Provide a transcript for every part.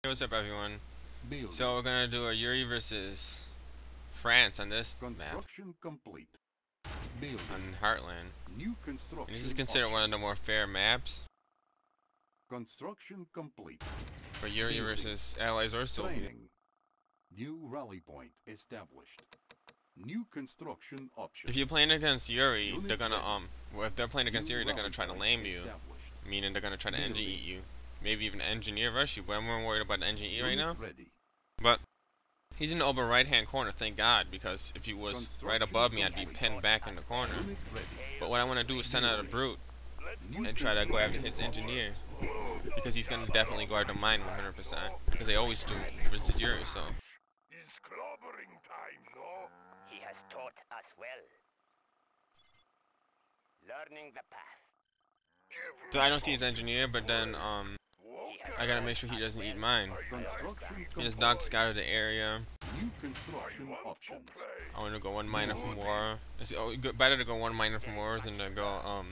What's up, everyone? Building. So we're gonna do a Yuri versus France on this map Construction complete. Building. on Heartland. New construction. And this is considered one of the more fair maps Construction complete. for Yuri Building. versus Allies or Soviet. Training. New rally point established. New construction options. If you're playing against Yuri, Unit they're gonna ready. well, if they're playing against New Yuri, they're gonna rally try to point lame you, established. meaning they're gonna try to engine Building. eat you, maybe even engineer rush you. But I'm more worried about the engine eat right Unit now. Ready. But he's in the upper right-hand corner, thank God, because if he was right above me, I'd be pinned back in the corner. Unit ready. But what I want to do is send out a brute New and try to go after his construction engineer, because he's gonna definitely go after mine 100%, because they always do versus Yuri. So It's clobbering time, no? He has taught us well. Learning the path. I don't see his engineer, but then I gotta make sure he doesn't eat mine. Construction He just complete. knocked scouted the area. New construction options. I want to go one miner from war. It's better to go one miner from wars than to go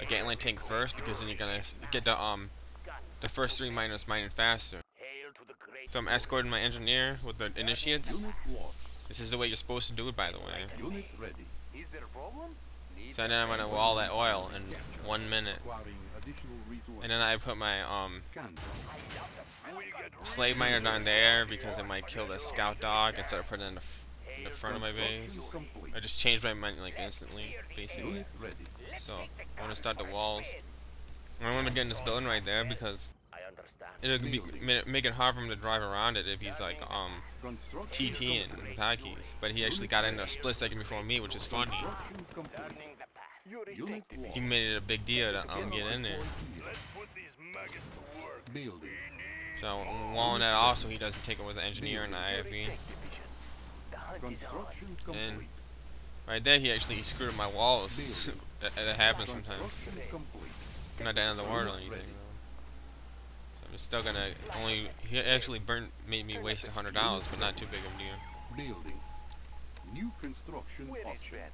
a Gatling tank first, because then you're gonna get the first 3 miners mining faster. Hail to the great. So I'm escorting my engineer with the initiates. Unit lost. This is the way you're supposed to do it, by the way. Unit ready. Is there a problem? So then I'm gonna wall that oil in 1 minute, Acquiring additional resources. and then I put my Cancel. slave miner down there because it might kill the scout dog instead of putting it in the front of my base. Construction complete. I just changed my mind like instantly, basically. Unit ready. So I want to start the walls. I want to get in this building right there because I understand. it'll make it hard for him to drive around it if he's like Construction TT and complete. hotkeys. But he actually got in a split second before me, which is funny. Construction complete. Learning the path. Unit lost. He made it a big deal to get in there. Let's put these maggots to work. Building. So I'm walling that off so he doesn't take it with the engineer and the IFV. The hunt is on. Construction complete. Right there, he actually screwed up my walls. that happens sometimes. Construction complete. I'm not down in the water or anything. Ready. So I'm still gonna he actually made me waste $100, but not too big of a deal. Building. New construction Where is options. Red?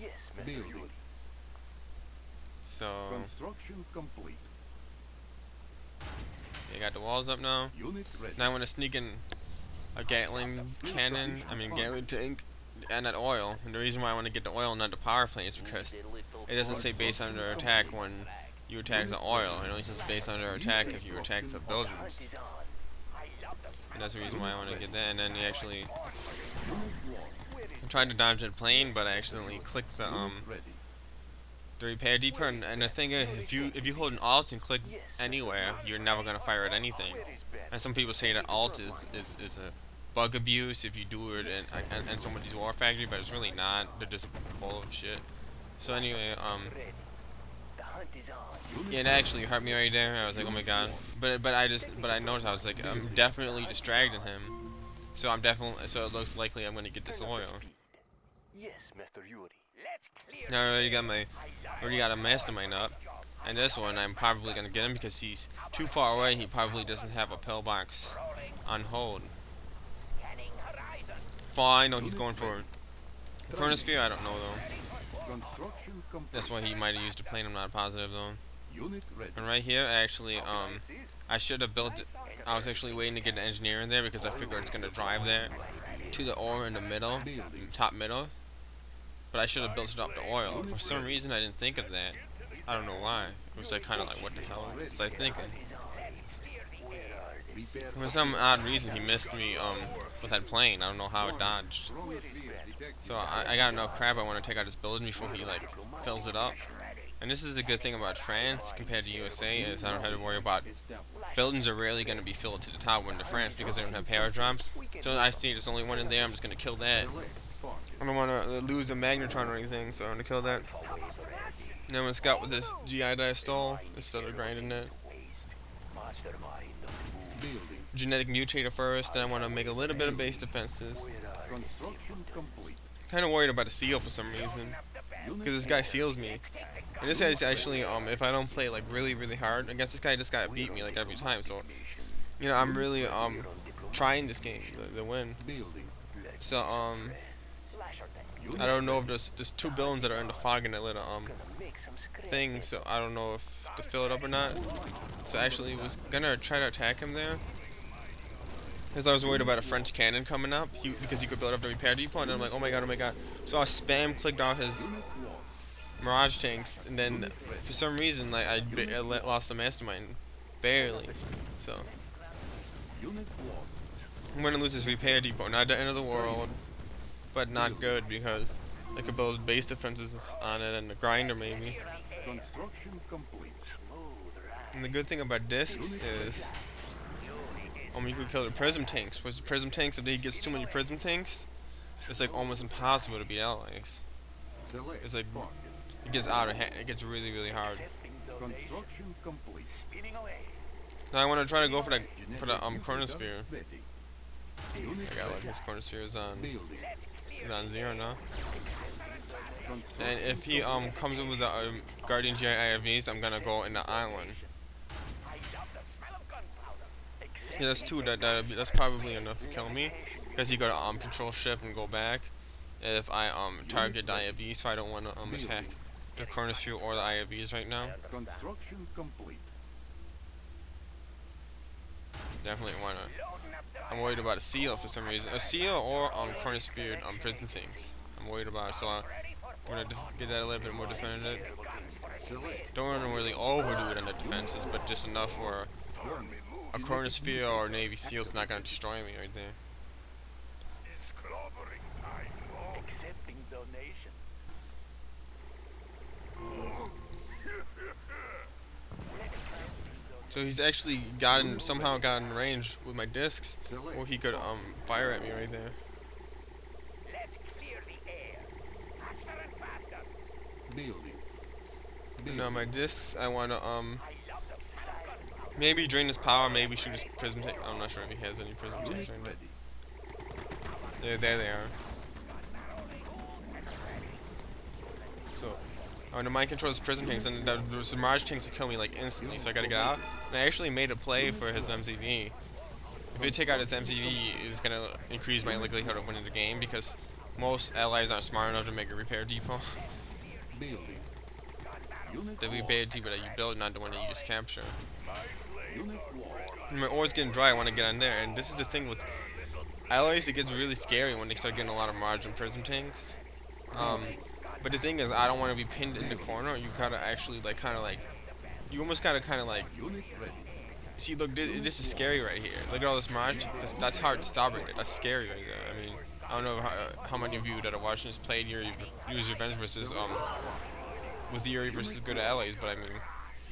Yes, Mr. Building. Yuri. So Construction complete. you got the walls up now. Unit ready. Now I want to sneak in a Gatling cannon, Gatling tank, and that oil. And the reason why I want to get the oil, not the power plant, is because it doesn't say base under attack when you attack the oil. It only says base under attack if you attack the buildings. Hunt is on. I love the And that's the reason why I want to get that. And then you actually, Unit lost. I'm trying to dodge the plane, but I accidentally clicked the Unit ready. repair depot. And the thing is, if you hold an alt and click anywhere, you're never gonna fire at anything. And some people say that alt is a bug abuse if you do it in somebody's war factory, but it's really not. They're just full of shit. So anyway, The hunt is on. yeah, it actually hurt me right there. I was like, oh my god. But I noticed I was like, I'm definitely distracting him. So it looks likely I'm gonna get this oil. Yes, Mr. Yuri. Let's clear. Now I already got a mastermind up. And this one I'm probably gonna get him because he's too far away. He probably doesn't have a pillbox on hold. Scanning horizon. I know he's going for Chronosphere. I don't know though. Construction complete. That's why he might have used a plane. I'm not positive though. Unit ready. And right here, actually, I should have built it. I was actually waiting to get the engineer in there because I figured it's gonna drive there to the ore in the middle, top middle. But I should have built it up to oil. For some reason, I didn't think of that. I don't know why. It was like kind of like, what the hell was I thinking? Repair. For some odd reason, he missed me with that plane. I don't know how it dodged. So I got enough crap. I want to take out this building before he like fills it up. And this is a good thing about France compared to USA is I don't have to worry about buildings are rarely going to be filled to the top when they're France because they don't have power drops. So I see there's only one in there. I'm just going to kill that. I don't want to lose a magnetron or anything, so I'm going to kill that. Now I'm going to scout with this GI that I stole instead of grinding it. Building. Genetic mutator first, then I want to make a little bit of base defenses. Construction complete. Kind of worried about a seal for some reason, because this guy seals me. And this guy's actually, if I don't play like really hard against this guy, this guy beat me like every time. So, you know, I'm really trying this game to win. Building. So I don't know if there's 2 buildings that are in the fog and that little thing. So I don't know if to fill it up or not. So actually, was gonna try to attack him there, Because I was worried about a French cannon coming up, because he could build up the repair depot, and I'm like, oh my god, oh my god. So I spam clicked out his Mirage tanks, and then for some reason, like I lost the mastermind, barely. So I'm gonna lose his repair depot. Not the end of the world, but not good because I could build base defenses on it and a grinder maybe. Construction complete. And the good thing about discs is, you could kill the prism tanks. Because the prism tanks, if he gets too many prism tanks, it's like almost impossible to beat allies. It's like it gets out of hand. It gets really, really hard. Construction complete. Now I want to try to go for the chronosphere. I got like his chronosphere is on 0 now. And if he comes in with the Guardian GI IFVs, I'm gonna go in the island. Yeah, that's 2. That's probably enough to kill me, because he got control shift and go back. If I target the IFVs, so I don't want to attack the chronosphere or the IFVs right now. Construction complete. Definitely wanna. I'm worried about a seal for some reason. A seal or chronosphere prison things. I'm worried about it, so I'm gonna get that a little bit more defended. Don't want to really overdo it on the defenses, but just enough where a chronosphere or navy seal's not gonna destroy me right there. It's clobbering time, no? Accepting donation. So he's actually somehow gotten range with my discs, or he could fire at me right there. Let's clear the air. Faster and faster. Building. Now my discs, I wanna maybe drain his power, maybe shoot his prism tank. I'm not sure if he has any prism tanks right now. Yeah, there they are. So I want to mind control his prism tanks, and the Mirage tanks will kill me like instantly, so I gotta get out. And I actually made a play for his MCV. If you take out his MCV, it's gonna increase my likelihood of winning the game, because most allies aren't smart enough to make a repair depot. Building. The repair depot that you build, not the one that you just capture. Unit lost. My ore's getting dry, I want to get on there, and this is the thing with allies, it gets really scary when they start getting a lot of Mirage and prism tanks. But the thing is, I don't want to be pinned in the corner. You gotta actually you almost gotta Unit ready. see, look, this is scary right here. Look at all this Mirage. That's hard to stop right there. That's scary right there. I mean, I don't know how many of you that are watching this played Yuri Revenge versus with Yuri versus good allies, but I mean,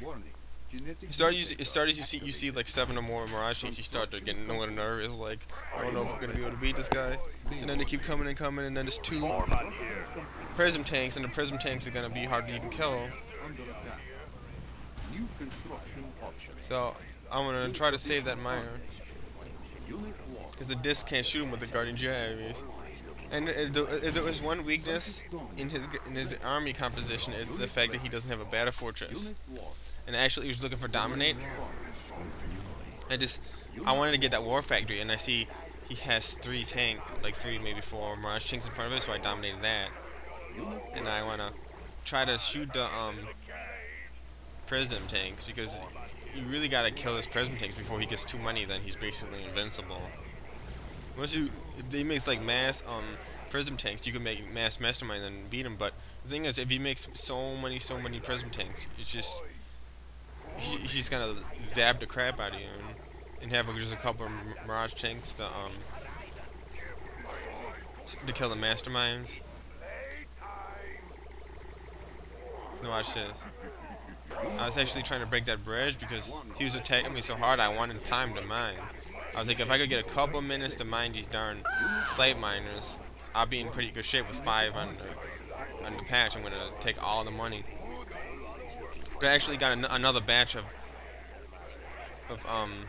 Warning. Genetic it started you see like 7 or more Mirage tanks. You start to get a little nervous, like I don't know if I'm gonna be able to beat this guy. And then they keep coming and coming, and then there's 2 prism tanks, and the prism tanks are gonna be hard to even kill. under attack. New construction options. So I'm gonna try to save that miner, Unit lost. because the disc can't shoot him with the Guardian GIs. And there was one weakness in his army composition, is the fact that he doesn't have a battle fortress. Unit lost. And actually, he was looking for dominate. I wanted to get that war factory, and I see he has 3 maybe 4 Mirage tanks in front of it, so I dominated that. And I wanna try to shoot the prism tanks, because you really gotta kill his prism tanks before he gets too many. Then he's basically invincible. If he makes like mass prism tanks, you can make mass mastermind and beat him. But the thing is, if he makes so many prism tanks, it's just he's gonna zap the crap out of you, and have just a couple of Mirage tanks to kill the masterminds. No, watch this. I was actually trying to break that bridge because he was attacking me so hard. I wanted time to mine. I was like, if I could get a couple minutes to mine these darn slave miners, I'll be in pretty good shape with 5 on the patch. I'm gonna take all the money. But I actually got another batch of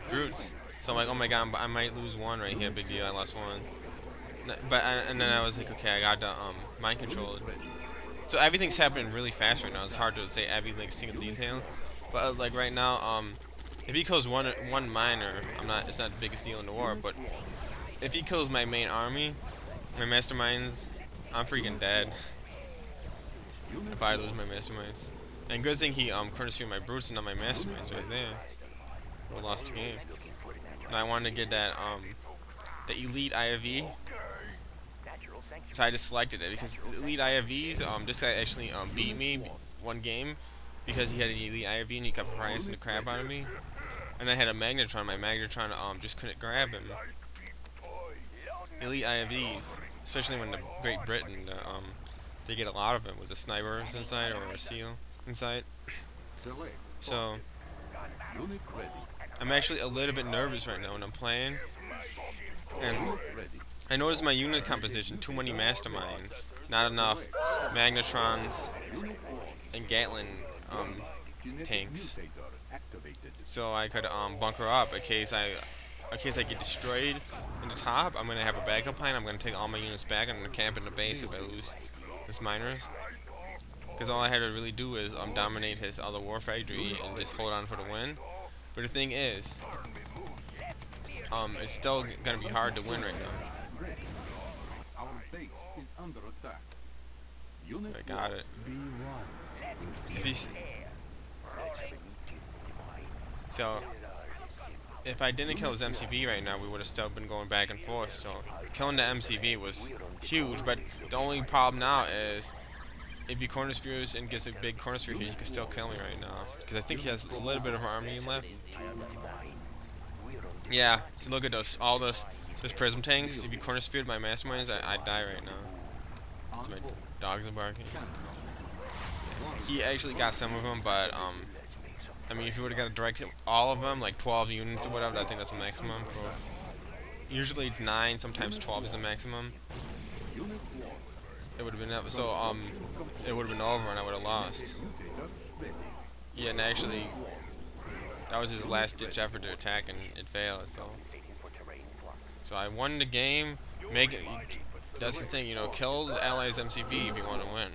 brutes. So I'm like, oh my god, I might lose 1 right here. Big deal, I lost 1. And then I was like, okay, I got the mind controlled. So everything's happening really fast right now. It's hard to say everything single detail. But like right now, if he kills one miner, it's not the biggest deal in the war. But if he kills my main army, my masterminds, I'm freaking dead. If I lose my masterminds. And good thing he chronosphered my brutes and not my masterminds right there. We lost the game. And I wanted to get that the elite IFV. Natural sanctuary. So I just selected it because elite IFVs. This guy actually beat me one game because he had an elite IFV and he kept harassing the crap out of me. And I had a magnetron. My magnetron just couldn't grab him. Elite IFVs, especially when the Great Britain, they get a lot of them with the snipers inside or a seal inside. Select. So Unit ready. I'm actually a little bit nervous right now when I'm playing. And Unit ready. I noticed my unit composition, too many masterminds, not enough magnetrons Unit lost. and Gatling Genetic tanks. mutator activated. So I could bunker up in case I get destroyed in the top. I'm gonna have a backup plan. I'm gonna take all my units back. I'm gonna camp in the base if I lose this miners. Because all I had to really do is dominate his other war factory and just hold on for the win. But the thing is, it's still gonna be hard to win right now. Ready. Our base is under attack. Unit I got it. If he's so, if I didn't kill his MCV right now, we would have still been going back and forth. So, killing the MCV was huge. But the only problem now is, if he corner spheres and gets a big corner sphere here, he can still kill me right now. Because I think he has a little bit of army left. Yeah. So look at all those prism tanks. If you corner sphered my masterminds, I'd die right now. So my dogs are barking. He actually got some of them, but I mean, if you would have got a direct hit, all of them, like 12 units or whatever, I think that's the maximum. For, usually it's 9, sometimes 12 is the maximum. It would have been so it would have been over and I would have lost. Yeah, and actually, that was his last ditch effort to attack and it failed. So I won the game. Make it. That's the thing, you know, kill the allies MCV if you want to win.